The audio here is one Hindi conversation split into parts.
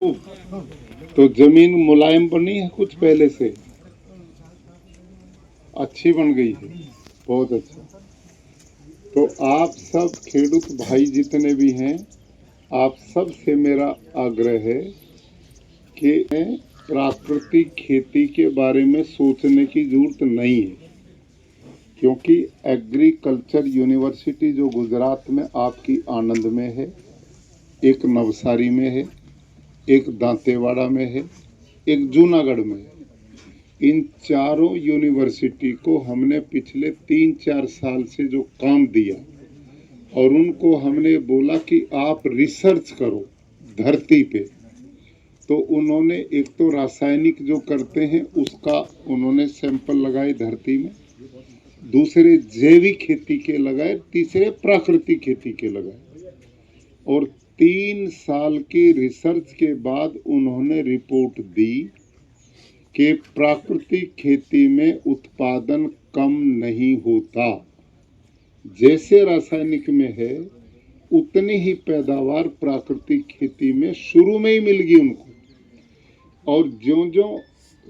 तो जमीन मुलायम बनी है, कुछ पहले से अच्छी बन गई है, बहुत अच्छा। तो आप सब खेडूत भाई जितने भी हैं, आप सब से मेरा आग्रह है कि प्राकृतिक खेती के बारे में सोचने की जरूरत नहीं है, क्योंकि एग्रीकल्चर यूनिवर्सिटी जो गुजरात में आपकी आनंद में है, एक नवसारी में है, एक दांतेवाड़ा में है, एक जूनागढ़ में है। इन चारों यूनिवर्सिटी को हमने पिछले 3-4 साल से जो काम दिया और उनको हमने बोला कि आप रिसर्च करो धरती पे, तो उन्होंने एक तो रासायनिक जो करते हैं उसका उन्होंने सैंपल लगाए धरती में, दूसरे जैविक खेती के लगाए, तीसरे प्राकृतिक खेती के लगाए, और 3 साल की रिसर्च के बाद उन्होंने रिपोर्ट दी कि प्राकृतिक खेती में उत्पादन कम नहीं होता, जैसे रासायनिक में है उतनी ही पैदावार प्राकृतिक खेती में शुरू में ही मिलेगी उनको, और ज्यों-ज्यों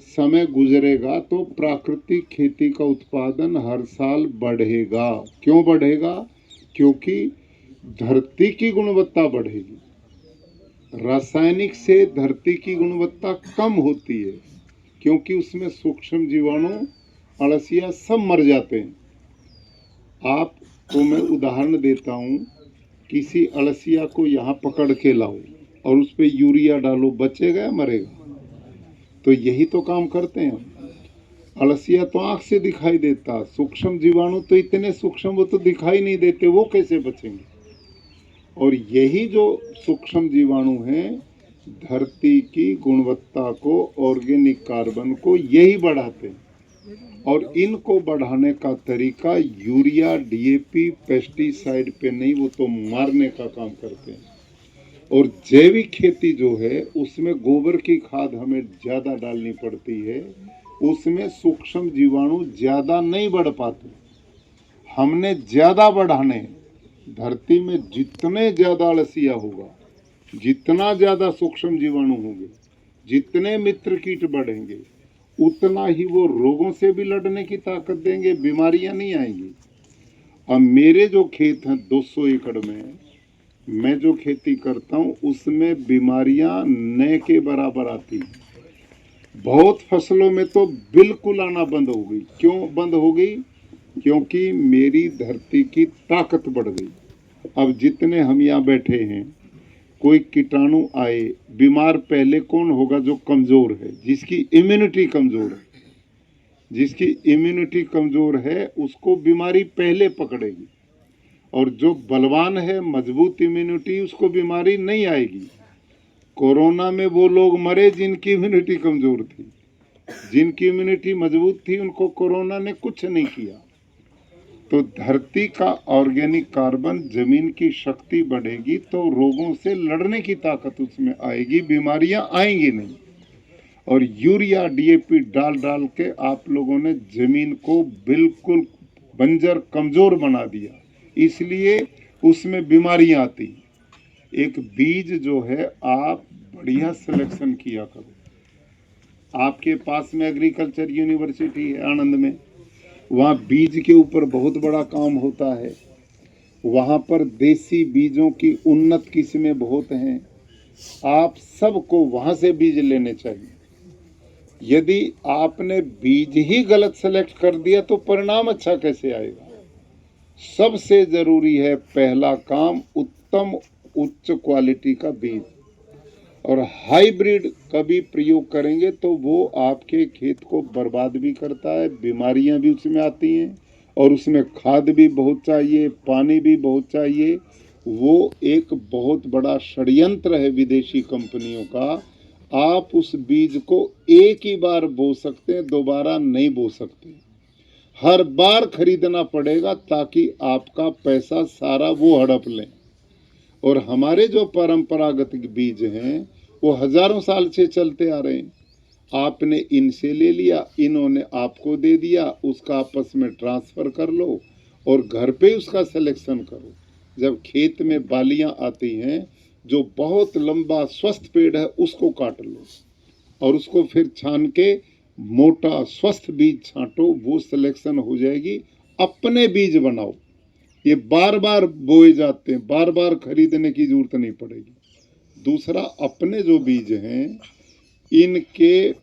समय गुजरेगा तो प्राकृतिक खेती का उत्पादन हर साल बढ़ेगा। क्यों बढ़ेगा? क्योंकि धरती की गुणवत्ता बढ़ेगी। रासायनिक से धरती की गुणवत्ता कम होती है, क्योंकि उसमें सूक्ष्म जीवाणु, अळसिया सब मर जाते हैं। आपको मैं उदाहरण देता हूँ, किसी अळसिया को यहाँ पकड़ के लाओ और उस पर यूरिया डालो, बचेगा या मरेगा? तो यही तो काम करते हैं। अळसिया तो आंख से दिखाई देता, सूक्ष्म जीवाणु तो इतने सूक्ष्म वो तो दिखाई नहीं देते, वो कैसे बचेंगे? और यही जो सूक्ष्म जीवाणु हैं धरती की गुणवत्ता को, ऑर्गेनिक कार्बन को यही बढ़ाते हैं, और इनको बढ़ाने का तरीका यूरिया, डीएपी, पेस्टिसाइड पे नहीं, वो तो मारने का काम करते हैं। और जैविक खेती जो है उसमें गोबर की खाद हमें ज़्यादा डालनी पड़ती है, उसमें सूक्ष्म जीवाणु ज़्यादा नहीं बढ़ पाते, हमने ज़्यादा बढ़ाने। धरती में जितने ज़्यादा अळसिया होगा, जितना ज़्यादा सूक्ष्म जीवाणु होंगे, जितने मित्र कीट बढ़ेंगे, उतना ही वो रोगों से भी लड़ने की ताकत देंगे, बीमारियां नहीं आएंगी। अब मेरे जो खेत हैं 200 एकड़ में मैं जो खेती करता हूँ उसमें बीमारियां न के बराबर आती हैं। बहुत फसलों में तो बिल्कुल आना बंद हो गई। क्यों बंद हो गई? क्योंकि मेरी धरती की ताकत बढ़ गई। अब जितने हम यहाँ बैठे हैं, कोई कीटाणु आए, बीमार पहले कौन होगा? जो कमज़ोर है, जिसकी इम्यूनिटी कमज़ोर है। जिसकी इम्यूनिटी कमज़ोर है उसको बीमारी पहले पकड़ेगी, और जो बलवान है, मजबूत इम्यूनिटी, उसको बीमारी नहीं आएगी। कोरोना में वो लोग मरे जिनकी इम्यूनिटी कमज़ोर थी, जिनकी इम्यूनिटी मजबूत थी उनको कोरोना ने कुछ नहीं किया। तो धरती का ऑर्गेनिक कार्बन, जमीन की शक्ति बढ़ेगी तो रोगों से लड़ने की ताकत उसमें आएगी, बीमारियां आएंगी नहीं। और यूरिया, डीएपी डाल डाल के आप लोगों ने जमीन को बिल्कुल बंजर, कमज़ोर बना दिया, इसलिए उसमें बीमारियां आती। एक बीज जो है आप बढ़िया सिलेक्शन किया करो। आपके पास में एग्रीकल्चर यूनिवर्सिटी है आनंद में, वहाँ बीज के ऊपर बहुत बड़ा काम होता है। वहाँ पर देसी बीजों की उन्नत किस्में बहुत हैं, आप सबको वहाँ से बीज लेने चाहिए। यदि आपने बीज ही गलत सेलेक्ट कर दिया तो परिणाम अच्छा कैसे आएगा? सबसे ज़रूरी है पहला काम उत्तम उच्च क्वालिटी का बीज, और हाइब्रिड कभी प्रयोग करेंगे तो वो आपके खेत को बर्बाद भी करता है, बीमारियां भी उसमें आती हैं, और उसमें खाद भी बहुत चाहिए, पानी भी बहुत चाहिए। वो एक बहुत बड़ा षड्यंत्र है विदेशी कंपनियों का। आप उस बीज को एक ही बार बो सकते हैं, दोबारा नहीं बो सकते, हर बार खरीदना पड़ेगा ताकि आपका पैसा सारा वो हड़प लें। और हमारे जो परंपरागत बीज हैं वो हजारों साल से चलते आ रहे हैं, आपने इनसे ले लिया, इन्होंने आपको दे दिया, उसका आपस में ट्रांसफ़र कर लो और घर पे उसका सिलेक्शन करो। जब खेत में बालियां आती हैं जो बहुत लंबा स्वस्थ पेड़ है उसको काट लो और उसको फिर छान के मोटा स्वस्थ बीज छांटो, वो सिलेक्शन हो जाएगी। अपने बीज बनाओ, ये बार बार बोए जाते हैं, बार बार खरीदने की जरूरत नहीं पड़ेगी। दूसरा, अपने जो बीज हैं इनके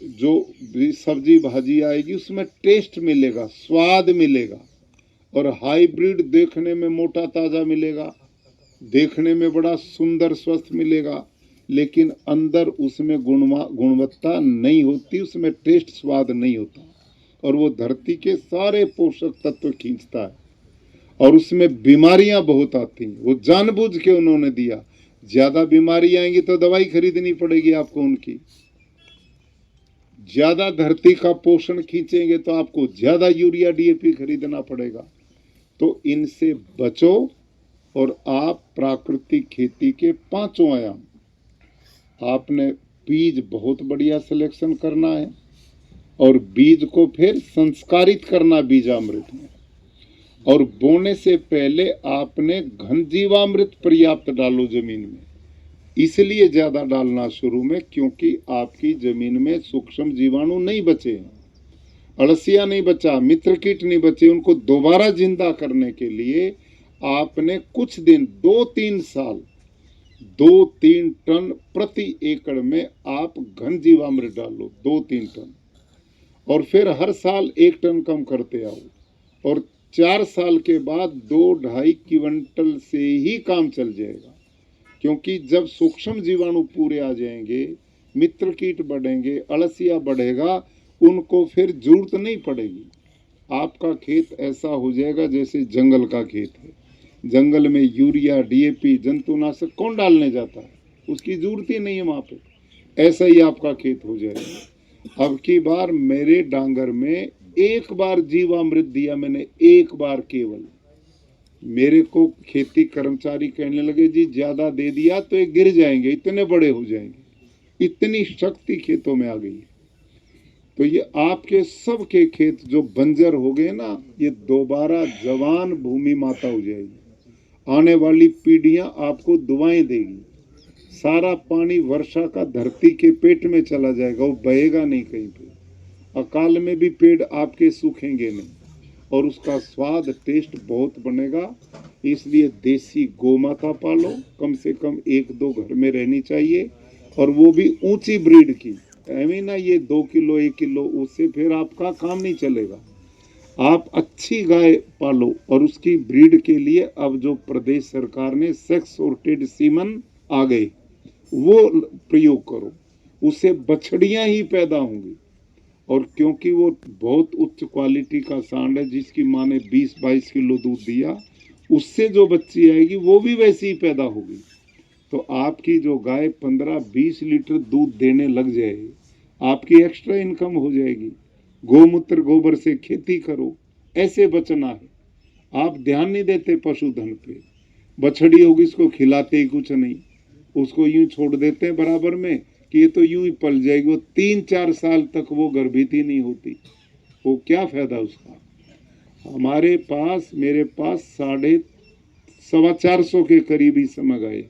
जो सब्जी भाजी आएगी उसमें टेस्ट मिलेगा, स्वाद मिलेगा। और हाइब्रिड देखने में मोटा ताजा मिलेगा, देखने में बड़ा सुंदर स्वस्थ मिलेगा, लेकिन अंदर उसमें गुणवत्ता नहीं होती, उसमें टेस्ट स्वाद नहीं होता और वो धरती के सारे पोषक तत्व खींचता है और उसमें बीमारियां बहुत आती हैं। वो जानबूझ के उन्होंने दिया। ज्यादा बीमारी आएंगी तो दवाई खरीदनी पड़ेगी आपको उनकी। ज्यादा धरती का पोषण खींचेंगे तो आपको ज्यादा यूरिया डीएपी खरीदना पड़ेगा। तो इनसे बचो और आप प्राकृतिक खेती के पांचों आयाम, आपने बीज बहुत बढ़िया सिलेक्शन करना है और बीज को फिर संस्कारित करना बीजामृत में, और बोने से पहले आपने घन जीवामृत पर्याप्त डालो जमीन में। इसलिए ज्यादा डालना शुरू में क्योंकि आपकी जमीन में सूक्ष्म जीवाणु नहीं बचे हैं, अड़सिया नहीं बचा, मित्र कीट नहीं बचे। उनको दोबारा जिंदा करने के लिए आपने कुछ दिन 2-3 साल 2-3 टन प्रति एकड़ में आप घन जीवामृत डालो, 2-3 टन, और फिर हर साल 1 टन कम करते आओ और 4 साल के बाद 2-2.5 क्विंटल से ही काम चल जाएगा। क्योंकि जब सूक्ष्म जीवाणु पूरे आ जाएंगे, मित्र कीट बढ़ेंगे, अड़सिया बढ़ेगा, उनको फिर जरूरत नहीं पड़ेगी। आपका खेत ऐसा हो जाएगा जैसे जंगल का खेत है। जंगल में यूरिया डीएपी जंतुनाशक कौन डालने जाता है, उसकी जरूरत ही नहीं है वहां पे। ऐसा ही आपका खेत हो जाएगा। अब की बार मेरे डांगर में एक बार जीवामृत दिया मैंने, एक बार केवल। मेरे को खेती कर्मचारी कहने लगे जी ज्यादा दे दिया तो ये गिर जाएंगे, इतने बड़े हो जाएंगे। इतनी शक्ति खेतों में आ गई है। तो ये आपके सब के खेत जो बंजर हो गए ना, ये दोबारा जवान भूमि माता हो जाएगी। आने वाली पीढ़ियां आपको दुआएं देगी। सारा पानी वर्षा का धरती के पेट में चला जाएगा, वो बहेगा नहीं कहीं पे। अकाल में भी पेड़ आपके सूखेंगे नहीं और उसका स्वाद टेस्ट बहुत बनेगा। इसलिए देसी गोमाता पालो, कम से कम 1-2 घर में रहनी चाहिए, और वो भी ऊंची ब्रीड की। ऐਵੇਂ ना ये 2 किलो 1 किलो, उससे फिर आपका काम नहीं चलेगा। आप अच्छी गाय पालो और उसकी ब्रीड के लिए अब जो प्रदेश सरकार ने सेक्स सॉर्टेड सीमन आ गए, वो प्रयोग करो, उससे बछड़ियां ही पैदा होंगी। और क्योंकि वो बहुत उच्च क्वालिटी का सांड है, जिसकी माँ ने 20-22 किलो दूध दिया, उससे जो बच्ची आएगी वो भी वैसी ही पैदा होगी। तो आपकी जो गाय 15-20 लीटर दूध देने लग जाए, आपकी एक्स्ट्रा इनकम हो जाएगी। गोमूत्र गोबर से खेती करो, ऐसे बचना है। आप ध्यान नहीं देते पशुधन पे। बछड़ी होगी, इसको खिलाते ही कुछ नहीं, उसको यूं छोड़ देते हैं बराबर में कि ये तो यूं ही पल जाएगी। वो 3-4 साल तक वो गर्भित ही नहीं होती, वो क्या फायदा उसका। हमारे पास, मेरे पास 450 के करीब इस समय गए।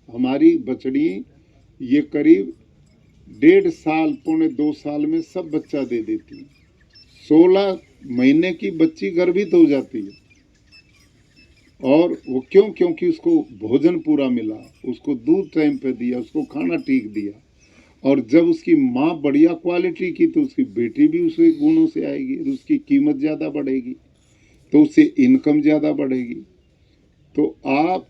हमारी बछड़ी ये करीब 1.5 साल 1.25-2 साल में सब बच्चा दे देती है। 16 महीने की बच्ची गर्भित हो जाती है। और वो क्यों? क्योंकि उसको भोजन पूरा मिला, उसको दूध टाइम पे दिया, उसको खाना ठीक दिया। और जब उसकी माँ बढ़िया क्वालिटी की तो उसकी बेटी भी उसी गुणों से आएगी, उसकी कीमत ज़्यादा बढ़ेगी, तो उससे इनकम ज़्यादा बढ़ेगी। तो आप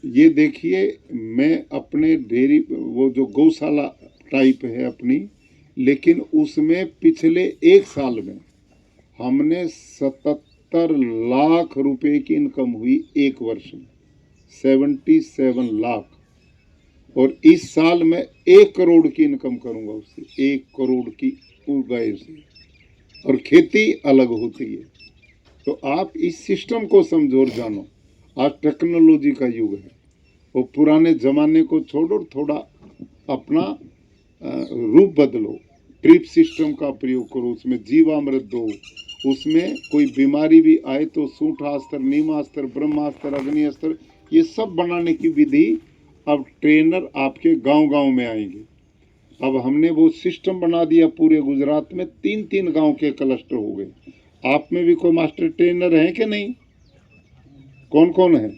ये देखिए, मैं अपने डेयरी, वो जो गौशाला टाइप है अपनी, लेकिन उसमें पिछले 1 साल में हमने 77 लाख रुपए की इनकम हुई एक वर्ष में, 77 लाख। और इस साल मैं 1 करोड़ की इनकम करूंगा उससे, 1 करोड़ की गाय से। और खेती अलग होती है। तो आप इस सिस्टम को समझो और जानो। आज टेक्नोलॉजी का युग है, वो पुराने जमाने को छोड़ो, थोड़ा अपना रूप बदलो। ड्रिप सिस्टम का प्रयोग करो, उसमें जीवामृत दो, उसमें कोई बीमारी भी आए तो सूठास्त्र, नीमास्त्र, ब्रह्मास्त्र, अग्निस्त्र ये सब बनाने की विधि अब ट्रेनर आपके गांव-गांव में आएंगे। अब हमने वो सिस्टम बना दिया पूरे गुजरात में, 3-3 गांव के क्लस्टर हो गए। आप में भी कोई मास्टर ट्रेनर है कि नहीं? कौन कौन है?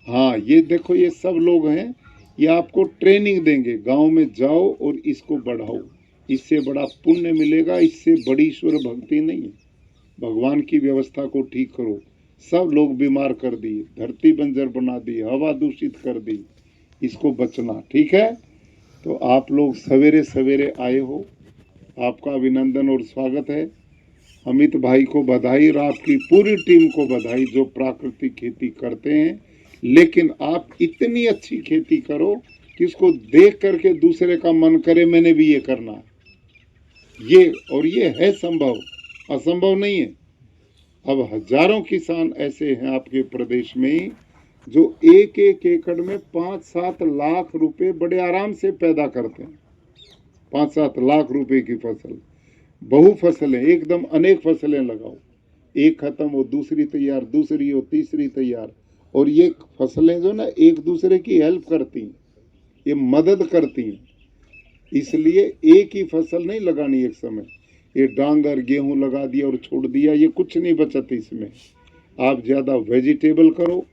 हाँ, ये देखो, ये सब लोग हैं। ये आपको ट्रेनिंग देंगे। गांव में जाओ और इसको बढ़ाओ। इससे बड़ा पुण्य मिलेगा, इससे बड़ी ईश्वर भक्ति नहीं है। भगवान की व्यवस्था को ठीक करो। सब लोग बीमार कर दिए, धरती बंजर बना दी, हवा दूषित कर दी। इसको बचना, ठीक है? तो आप लोग सवेरे सवेरे आए हो, आपका अभिनंदन और स्वागत है। अमित भाई को बधाई और आपकी पूरी टीम को बधाई जो प्राकृतिक खेती करते हैं। लेकिन आप इतनी अच्छी खेती करो कि इसको देख करके दूसरे का मन करे मैंने भी ये करना। ये है संभव, असंभव नहीं है। अब हजारों किसान ऐसे हैं आपके प्रदेश में जो एक एक एकड़ में 5-7 लाख रुपए बड़े आराम से पैदा करते हैं। 5-7 लाख रुपए की फसल, बहु फसलें, एकदम अनेक फसलें लगाओ, एक खत्म हो दूसरी तैयार, दूसरी हो तीसरी तैयार। और ये फसलें जो ना एक दूसरे की हेल्प करती हैं, ये मदद करती हैं। इसलिए एक ही फसल नहीं लगानी एक समय। ये डांगर गेहूं लगा दिया और छोड़ दिया, ये कुछ नहीं बचत इसमें। आप ज़्यादा वेजिटेबल करो,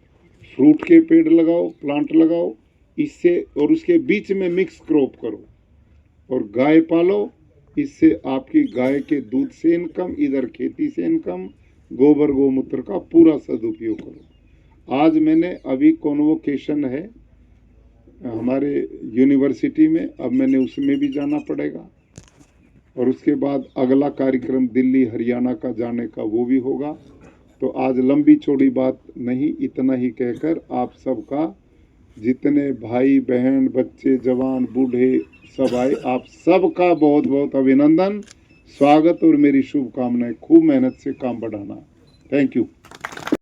फ्रूट के पेड़ लगाओ, प्लांट लगाओ इससे, और उसके बीच में मिक्स क्रॉप करो। और गाय पालो, इससे आपकी गाय के दूध से इनकम, इधर खेती से इनकम, गोबर गोमूत्र का पूरा सदुपयोग करो। आज मैंने अभी कॉन्वोकेशन है हमारे यूनिवर्सिटी में, अब मैंने उसमें भी जाना पड़ेगा। और उसके बाद अगला कार्यक्रम दिल्ली हरियाणा का जाने का वो भी होगा। तो आज लंबी चौड़ी बात नहीं, इतना ही कहकर आप सबका, जितने भाई बहन बच्चे जवान बूढ़े सब आए, आप सबका बहुत बहुत अभिनंदन, स्वागत और मेरी शुभकामनाएं। खूब मेहनत से काम बढ़ाना। Thank you.